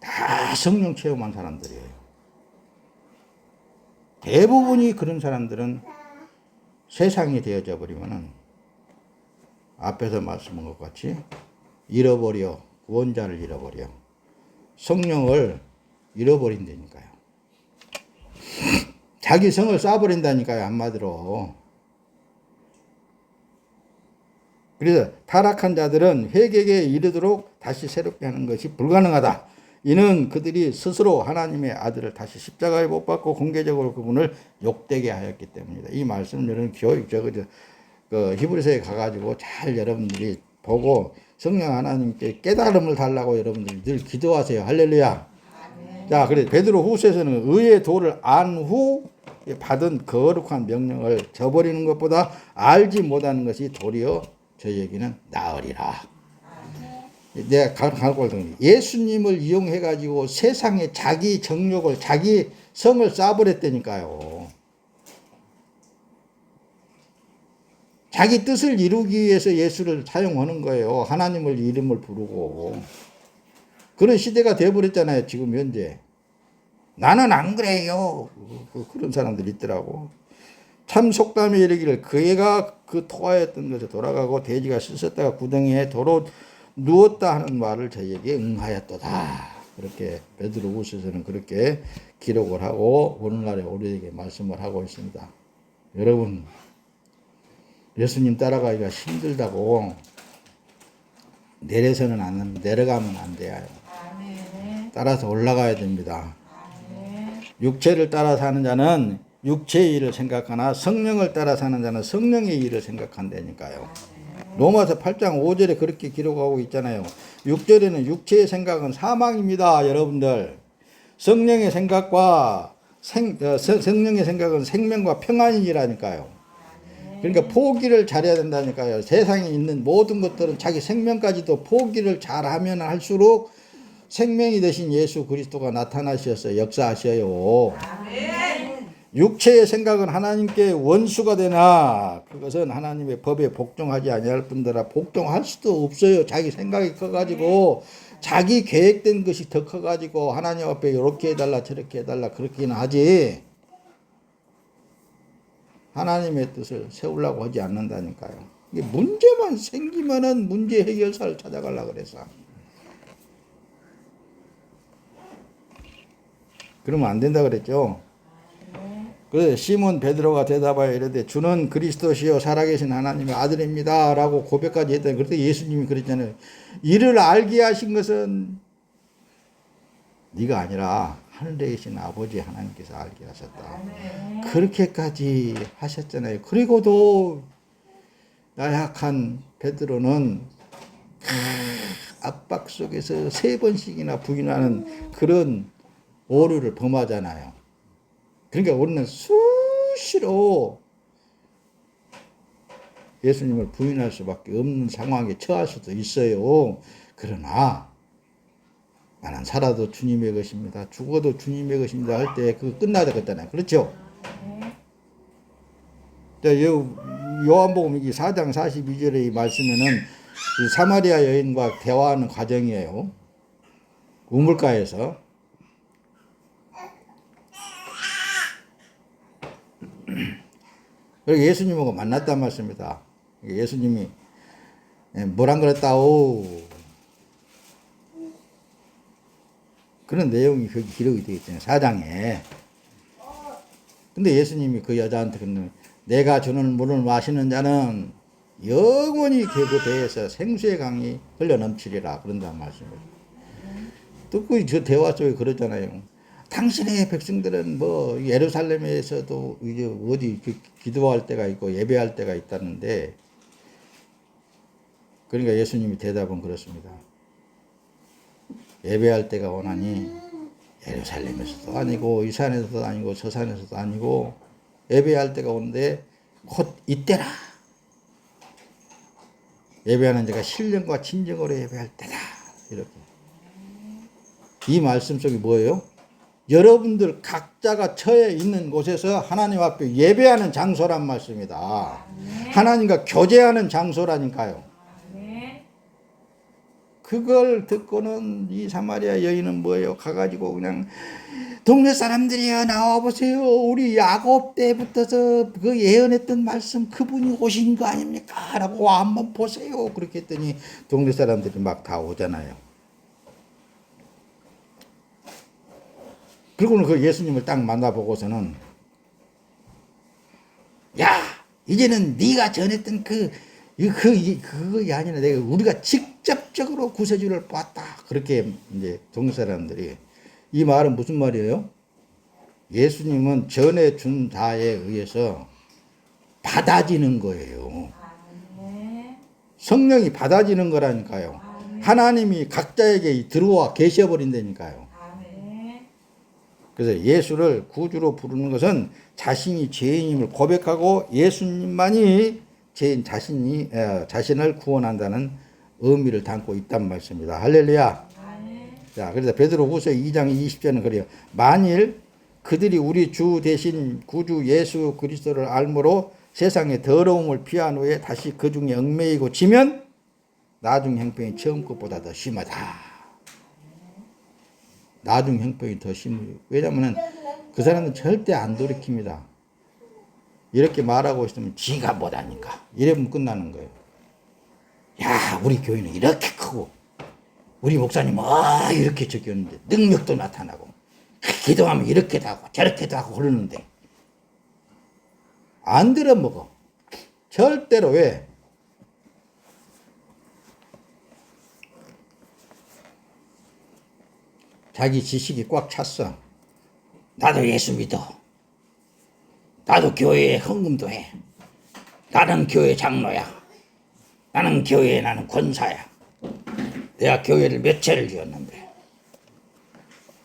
다 성령 체험한 사람들이에요. 대부분이 그런 사람들은 세상이 되어져 버리면은 앞에서 말씀한 것 같이 잃어버려. 구원자를 잃어버려. 성령을 잃어버린다니까요. 자기 성을 쏴버린다니까요. 한마디로. 그래서 타락한 자들은 회개에 이르도록 다시 새롭게 하는 것이 불가능하다. 이는 그들이 스스로 하나님의 아들을 다시 십자가에 못 박고 공개적으로 그분을 욕되게 하였기 때문이다. 이 말씀은 여러분 그 히브리서에 가가지고 잘 여러분들이 보고 성령 하나님께 깨달음을 달라고 여러분들이 늘 기도하세요. 할렐루야. 자, 그래 베드로 후서에서는 의의 도를 안 후 받은 거룩한 명령을 저버리는 것보다 알지 못하는 것이 도리어 저에게는 나으리라. 내가 가르쳐 예수님을 이용해 가지고 세상에 자기 정욕을 자기 성을 쌓아버렸다니까요. 자기 뜻을 이루기 위해서 예수를 사용하는 거예요. 하나님을 이름을 부르고. 그런 시대가 되어버렸잖아요. 지금 현재. 나는 안 그래요. 그런 사람들이 있더라고. 참 속담에 이르기를 그 애가 그 토하였던 것에 돌아가고 돼지가 씻었다가 구덩이에 도로 누웠다 하는 말을 저에게 응하였도다. 그렇게 베드로후서에서는 그렇게 기록을 하고 오늘날에 우리에게 말씀을 하고 있습니다. 여러분 예수님 따라가기가 힘들다고 내려가면 안 돼요. 따라서 올라가야 됩니다. 육체를 따라 사는 자는 육체의 일을 생각하나 성령을 따라 사는 자는 성령의 일을 생각한다니까요. 로마서 8장 5절에 그렇게 기록하고 있잖아요. 6절에는 육체의 생각은 사망입니다. 여러분들. 성령의 생각과 성령의 생각은 생명과 평안이라니까요. 그러니까 포기를 잘해야 된다니까요. 세상에 있는 모든 것들은 자기 생명까지도 포기를 잘하면 할수록 생명이 되신 예수 그리스도가 나타나셔서 역사하셔요. 육체의 생각은 하나님께 원수가 되나 그것은 하나님의 법에 복종하지 아니할 뿐더러 복종할 수도 없어요. 자기 생각이 커가지고 자기 계획된 것이 더 커가지고 하나님 앞에 이렇게 해달라 저렇게 해달라 그렇게는 하지 하나님의 뜻을 세우려고 하지 않는다니까요. 이게 문제만 생기면은 문제 해결사를 찾아가려고 그래서 그러면 안 된다 그랬죠. 그래서 시몬 베드로가 대답하여 이르되 주는 그리스도시요 살아계신 하나님의 아들입니다 라고 고백까지 했더니 그때 예수님이 그랬잖아요. 이를 알게 하신 것은 네가 아니라 하늘에 계신 아버지 하나님께서 알게 하셨다. 그렇게까지 하셨잖아요. 그리고도 나약한 베드로는 압박 속에서 3번씩이나 부인하는 그런 오류를 범하잖아요. 그러니까 우리는 수시로 예수님을 부인할 수밖에 없는 상황에 처할 수도 있어요. 그러나 나는 살아도 주님의 것입니다. 죽어도 주님의 것입니다. 할 때 그거 끝나야 되겠잖아요. 그렇죠? 요한복음 4장 42절의 이 말씀에는 사마리아 여인과 대화하는 과정이에요. 우물가에서. 그리고 예수님하고 만났단 말씀입니다. 예수님이 뭐란 그랬다오. 그런 내용이 거기 기록이 되어 있잖아요. 4장에. 근데 예수님이 그 여자한테 그러는 내가 주는 물을 마시는 자는 영원히 그 배에서 생수의 강이 흘러넘치리라. 그런다는 말씀이에요. 또 그 저 대화 속에 그러잖아요. 당신의 백성들은 뭐 예루살렘에서도 이제 어디 기도할 때가 있고 예배할 때가 있다는데 그러니까 예수님이 대답은 그렇습니다. 예배할 때가 오나니 예루살렘에서도 아니고 이 산에서도 아니고 저 산에서도 아니고 예배할 때가 오는데 곧 이때라. 예배하는 자가 신령과 진정으로 예배할 때다. 이렇게. 이 말씀 속이 뭐예요? 여러분들 각자가 처해 있는 곳에서 하나님 앞에 예배하는 장소란 말씀이다. 하나님과 교제하는 장소라니까요. 그걸 듣고는 이 사마리아 여인은 뭐예요? 가가지고 그냥 동네 사람들이여 나와보세요. 우리 야곱 때부터서 그 예언했던 말씀 그분이 오신 거 아닙니까? 라고 와 한번 보세요. 그렇게 했더니 동네 사람들이 막 다 오잖아요. 그리고는 그 예수님을 딱 만나보고서는 야 이제는 네가 전했던 그거 아니라 내가 우리가 직접적으로 구세주를 보았다. 그렇게 이제 동네 사람들이 이 말은 무슨 말이에요? 예수님은 전해 준 자에 의해서 받아지는 거예요. 성령이 받아지는 거라니까요. 하나님이 각자에게 들어와 계셔버린다니까요. 그래서 예수를 구주로 부르는 것은 자신이 죄인임을 고백하고 예수님만이 자신을 구원한다는 의미를 담고 있단 말씀입니다. 할렐루야. 자, 그래서 베드로후서 2장 20절은 그래요. 만일 그들이 우리 주 대신 구주 예수 그리스도를 알므로 세상의 더러움을 피한 후에 다시 그 중에 얽매이고 지면 나중 형편이 처음 것보다 더 심하다. 나중 형편이 더 심해요. 왜냐하면 그 사람은 절대 안 돌이킵니다. 이렇게 말하고 있으면 지가 못하니까 이러면 끝나는 거예요. 야 우리 교회는 이렇게 크고 우리 목사님은 이렇게 적였는데 능력도 나타나고 기도하면 이렇게도 하고 저렇게도 하고 그러는데 안 들어먹어. 절대로. 왜? 자기 지식이 꽉 찼어. 나도 예수 믿어. 나도 교회에 헌금도 해. 나는 교회 장로야. 나는 교회에 나는 권사야. 내가 교회를 몇 채를 지었는데.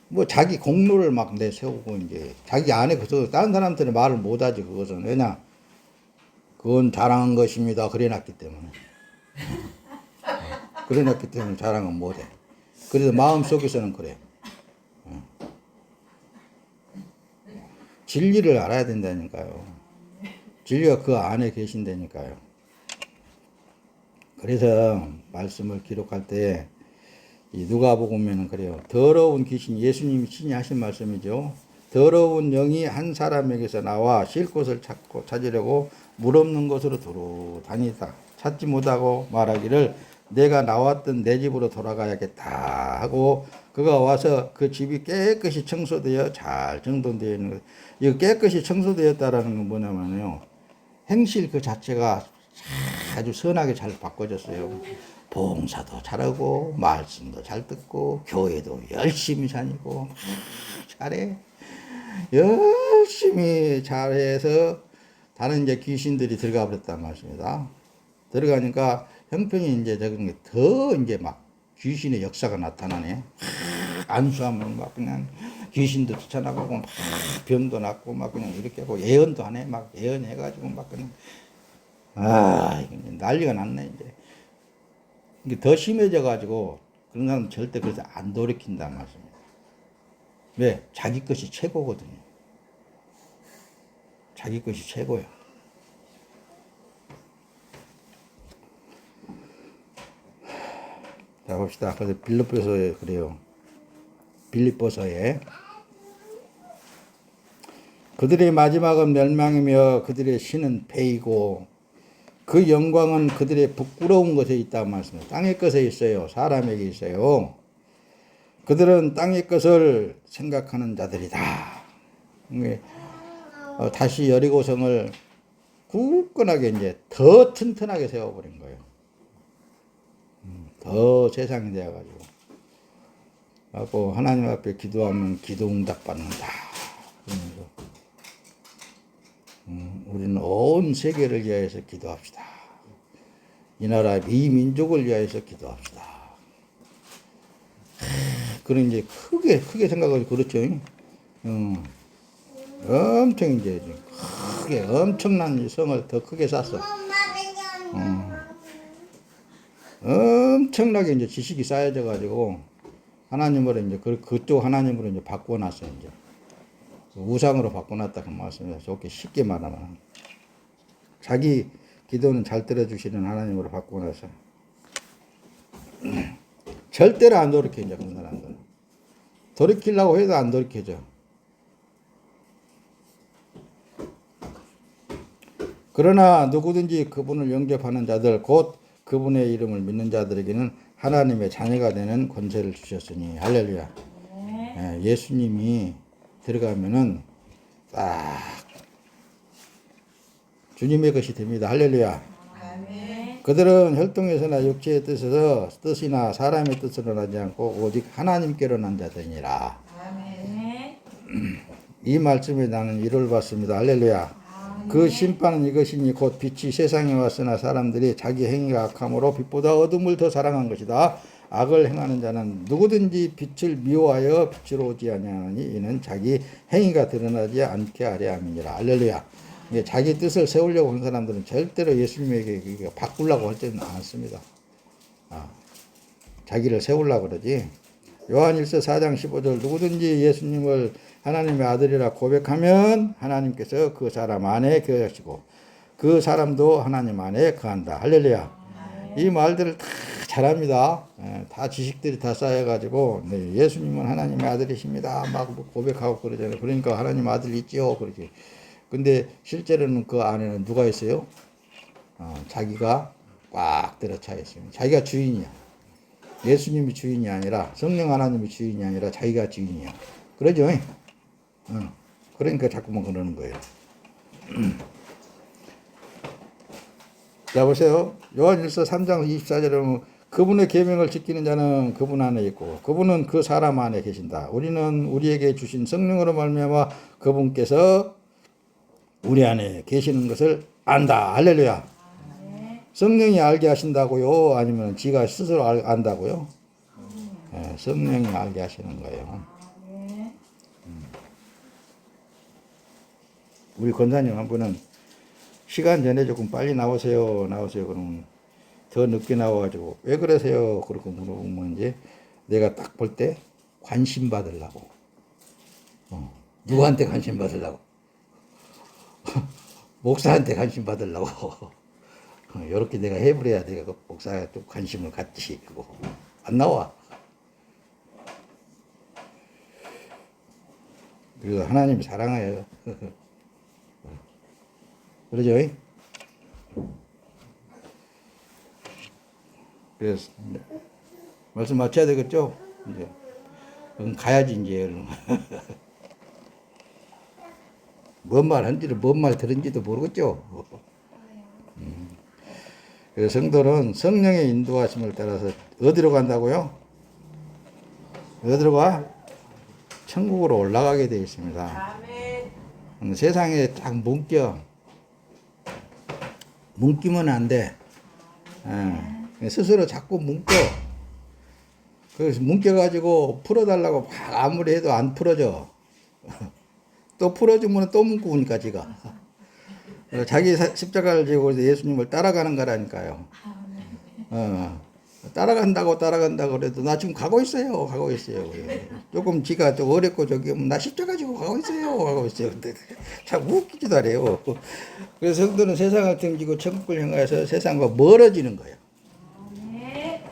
뭐 자기 공로를 막 내세우고 이제 자기 안에 그래서 다른 사람들은 말을 못하지 그것은. 왜냐? 그건 자랑한 것입니다. 그래놨기 때문에. 그래놨기 때문에 자랑은 못해. 그래서 마음속에서는 그래. 진리를 알아야 된다니까요. 진리가 그 안에 계신다니까요. 그래서 말씀을 기록할 때 누가복음에는 그래요. 더러운 귀신, 예수님이 친히 하신 말씀이죠. 더러운 영이 한 사람에게서 나와 쉴 곳을 찾으려고 물 없는 곳으로 두루 다니다 찾지 못하고 말하기를 내가 나왔던 내 집으로 돌아가야겠다 하고 그가 와서 그 집이 깨끗이 청소되어 잘 정돈되어 있는 것. 이거 깨끗이 청소되었다라는 건 뭐냐면요. 행실 그 자체가 아주 선하게 잘 바꿔졌어요. 봉사도 잘하고 말씀도 잘 듣고 교회도 열심히 다니고 잘해. 열심히 잘해서 다른 이제 귀신들이 들어가 버렸단 말씀입니다. 들어가니까 형편이 이제 적은 게 더 이제 막 귀신의 역사가 나타나네. 안수하면 막 그냥 귀신도 쫓아나가고 막 병도 낫고 막 그냥 이렇게 하고 예언도 하네. 막 예언해가지고 막 그냥 이게 난리가 났네 이제. 이게 더 심해져가지고 그런 사람 절대 그래서 안 돌이킨단 말씀입니다. 왜? 자기 것이 최고거든요. 자기 것이 최고야. 자 봅시다. 그래서 빌립보서에 그래요. 빌립보서에 그들의 마지막은 멸망이며 그들의 신은 패이고 그 영광은 그들의 부끄러운 것에 있다는 말씀이에요. 땅의 것에 있어요. 사람에게 있어요. 그들은 땅의 것을 생각하는 자들이다. 다시 여리고성을 굳건하게 이제 더 튼튼하게 세워버린 거예요. 더 세상이 되어가지고. 하고 하나님 앞에 기도하면 기도 응답 받는다. 그러면서 우리는 온 세계를 위하여서 기도합시다. 이 나라 이 민족을 위하여서 기도합시다. 그런 이제 크게 생각을 그렇죠. 엄청 이제 크게 엄청난 성을 더 크게 쌌어. 엄청나게 이제 지식이 쌓여져 가지고 하나님으로 이제 그쪽 하나님으로 이제 바꿔놨어. 이제 우상으로 바꿔놨다 그 말씀이다. 좋게 쉽게 말하면 자기 기도는 잘 들어주시는 하나님으로 바꿔놔서 절대로 안 돌이켜. 이제 그런 사람들은 돌이키려고 해도 안 돌이켜져. 그러나 누구든지 그분을 영접하는 자들 곧 그분의 이름을 믿는 자들에게는 하나님의 자녀가 되는 권세를 주셨으니 할렐루야. 예수님이 들어가면은 딱 주님의 것이 됩니다. 할렐루야. 그들은 혈통에서나 육체의 뜻이나 사람의 뜻으로 나지 않고 오직 하나님께로 난 자들이니라. 이 말씀에 나는 이를 봤습니다. 할렐루야. 그 심판은 이것이니 곧 빛이 세상에 왔으나 사람들이 자기 행위가 악함으로 빛보다 어둠을 더 사랑한 것이다. 악을 행하는 자는 누구든지 빛을 미워하여 빛으로 오지 아니하니 이는 자기 행위가 드러나지 않게 하려 함이니라. 할렐루야. 자기 뜻을 세우려고 하는 사람들은 절대로 예수님에게 바꾸려고 할 때는 않습니다. 자기를 세우려고 그러지. 요한일서 4장 15절 누구든지 예수님을 하나님의 아들이라 고백하면 하나님께서 그 사람 안에 거하시고 그 사람도 하나님 안에 거한다. 할렐루야. 이 말들을 다 잘합니다. 다 지식들이 다 쌓여가지고 네, 예수님은 하나님의 아들이십니다. 막 고백하고 그러잖아요. 그러니까 하나님 아들 있지요. 그러지. 근데 실제로는 그 안에는 누가 있어요? 자기가 꽉 들어차 있습니다. 자기가 주인이야. 예수님이 주인이 아니라 성령 하나님이 주인이 아니라 자기가 주인이야. 그러죠? 그러니까 자꾸만 그러는 거예요. 자 보세요. 요한일서 3장 24절에 보면 그분의 계명을 지키는 자는 그분 안에 있고 그분은 그 사람 안에 계신다. 우리는 우리에게 주신 성령으로 말미암아 그분께서 우리 안에 계시는 것을 안다. 할렐루야. 성령이 알게 하신다고요? 아니면 지가 스스로 안다고요? 성령이 알게 하시는 거예요. 우리 권사님 한 분은 시간 전에 조금 빨리 나오세요. 그러면 더 늦게 나와가지고 왜 그러세요? 그렇게 물어보면 이제 내가 딱 볼 때 관심 받으려고. 누구한테 관심 받으려고? 목사한테 관심 받으려고. 이렇게 내가 해버려야 내가 그 목사가 좀 관심을 갖지. 그거 안 나와. 그래서 하나님이 사랑해요. 그러죠? 그래서 말씀 맞춰야 되겠죠? 이제 가야지 이제. 뭔 말 한지를 뭔 말 들은지도 모르겠죠. 그래서 성도는 성령의 인도하심을 따라서 어디로 간다고요? 어디로 가? 천국으로 올라가게 되어 있습니다. 세상에 딱 뭉기면 안 돼. 스스로 자꾸 뭉겨. 그래서 뭉겨가지고 풀어달라고 막 아무리 해도 안 풀어져. 또 풀어주면 또 뭉고 오니까 지가. 자기 십자가를 지고 예수님을 따라가는 거라니까요. 따라간다고 그래도 나 지금 가고 있어요. 조금 지가 좀 어렵고 저기 나 십자가 지고 가고 있어요. 근데 참 웃기지도 않아요. 그래서 성도는 세상을 등지고 천국을 향해서 세상과 멀어지는 거예요.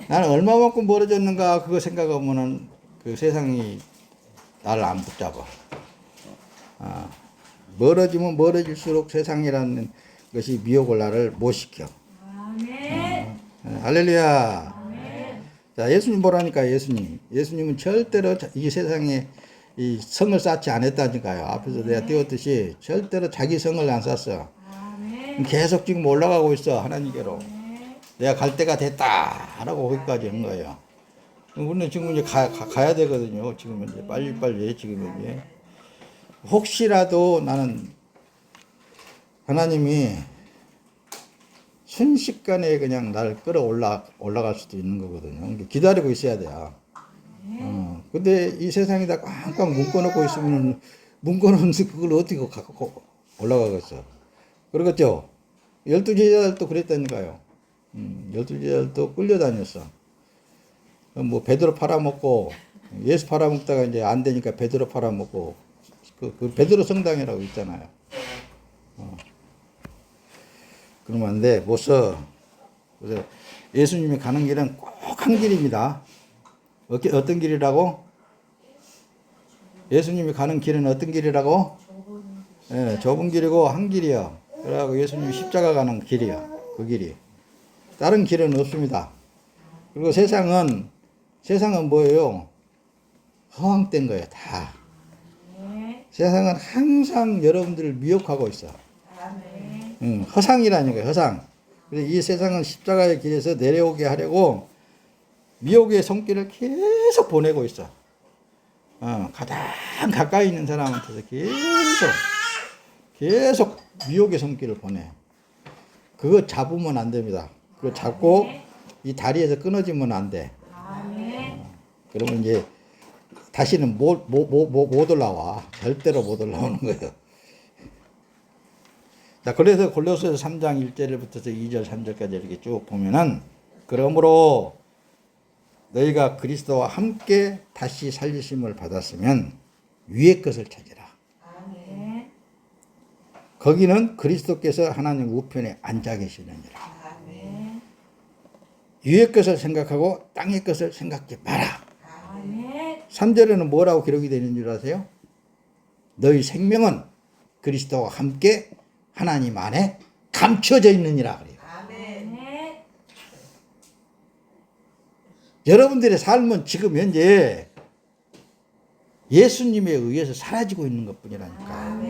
나는 얼마만큼 멀어졌는가 그거 생각하면은 그 세상이 나를 안 붙잡아. 멀어지면 멀어질수록 세상이라는 것이 미혹을 나를 못 시켜. 할렐루야. 자, 예수님 보라니까 예수님은 절대로 이 세상에 이 성을 쌓지 않았다니까요. 앞에서 내가 띄웠듯이 절대로 자기 성을 안 쌓았어. 계속 지금 올라가고 있어. 하나님께로. 내가 갈 때가 됐다. 라고 거기까지 한 거예요. 우리는 지금 이제 가야 되거든요. 지금 이제 빨리 지금 이제. 혹시라도 나는 하나님이 순식간에 그냥 날 올라갈 수도 있는 거거든요. 기다리고 있어야 돼요. 근데 이 세상에다 꽝꽝 묶어놓고 있으면 묶어놓은 그걸 어떻게 갖고 올라가겠어. 그러겠죠? 12제자들도 그랬다니까요. 12제자들도 끌려다녔어. 뭐 베드로 팔아먹고 예수 팔아먹다가 이제 안 되니까 베드로 팔아먹고 그 베드로 성당이라고 있잖아요. 그러면 안 돼. 못 써. 그래서 예수님이 가는 길은 꼭 한 길입니다. 어떤 길이라고? 예수님이 가는 길은 어떤 길이라고? 예, 좁은 길이고 한 길이요. 그래갖고 예수님이 십자가 가는 길이요. 그 길이. 다른 길은 없습니다. 그리고 세상은 뭐예요? 허황된 거예요, 다. 세상은 항상 여러분들을 미혹하고 있어. 허상이라는 거예요, 허상. 그래서 이 세상은 십자가의 길에서 내려오게 하려고 미혹의 손길을 계속 보내고 있어. 가장 가까이 있는 사람한테서 계속 미혹의 손길을 보내. 그거 잡으면 안 됩니다. 그거 잡고 이 다리에서 끊어지면 안 돼. 그러면 이제 다시는 못 올라와. 절대로 못 올라오는 거예요. 자, 그래서 골로새서 3장 1절부터 2절 3절까지 이렇게 쭉 보면은, 그러므로 너희가 그리스도와 함께 다시 살리심을 받았으면 위의 것을 찾으라. 거기는 그리스도께서 하나님 우편에 앉아 계시느니라. 위의 것을 생각하고 땅의 것을 생각지 마라. 3절에는 뭐라고 기록이 되는 줄 아세요? 너희 생명은 그리스도와 함께 하나님 안에 감춰져 있느니라 그래요. 여러분들의 삶은 지금 현재 예수님에 의해서 사라지고 있는 것뿐이라니까.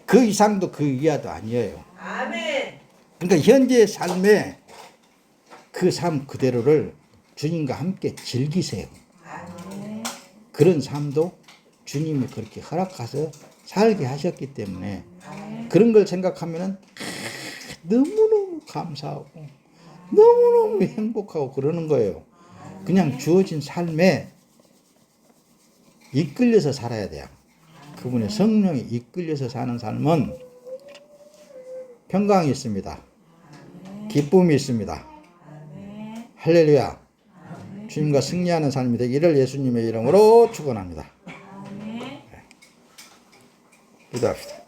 그 이상도 그 이하도 아니에요. 그러니까 현재의 삶에 그 삶 그대로를 주님과 함께 즐기세요. 그런 삶도 주님이 그렇게 허락해서 살게 하셨기 때문에 그런 걸 생각하면은 너무너무 감사하고 너무너무 행복하고 그러는 거예요. 그냥 주어진 삶에 이끌려서 살아야 돼요. 그분의 성령이 이끌려서 사는 삶은 평강이 있습니다. 기쁨이 있습니다. 할렐루야. 주님과 승리하는 삶이 되기를 예수님의 이름으로 축원합니다. 기도합시다.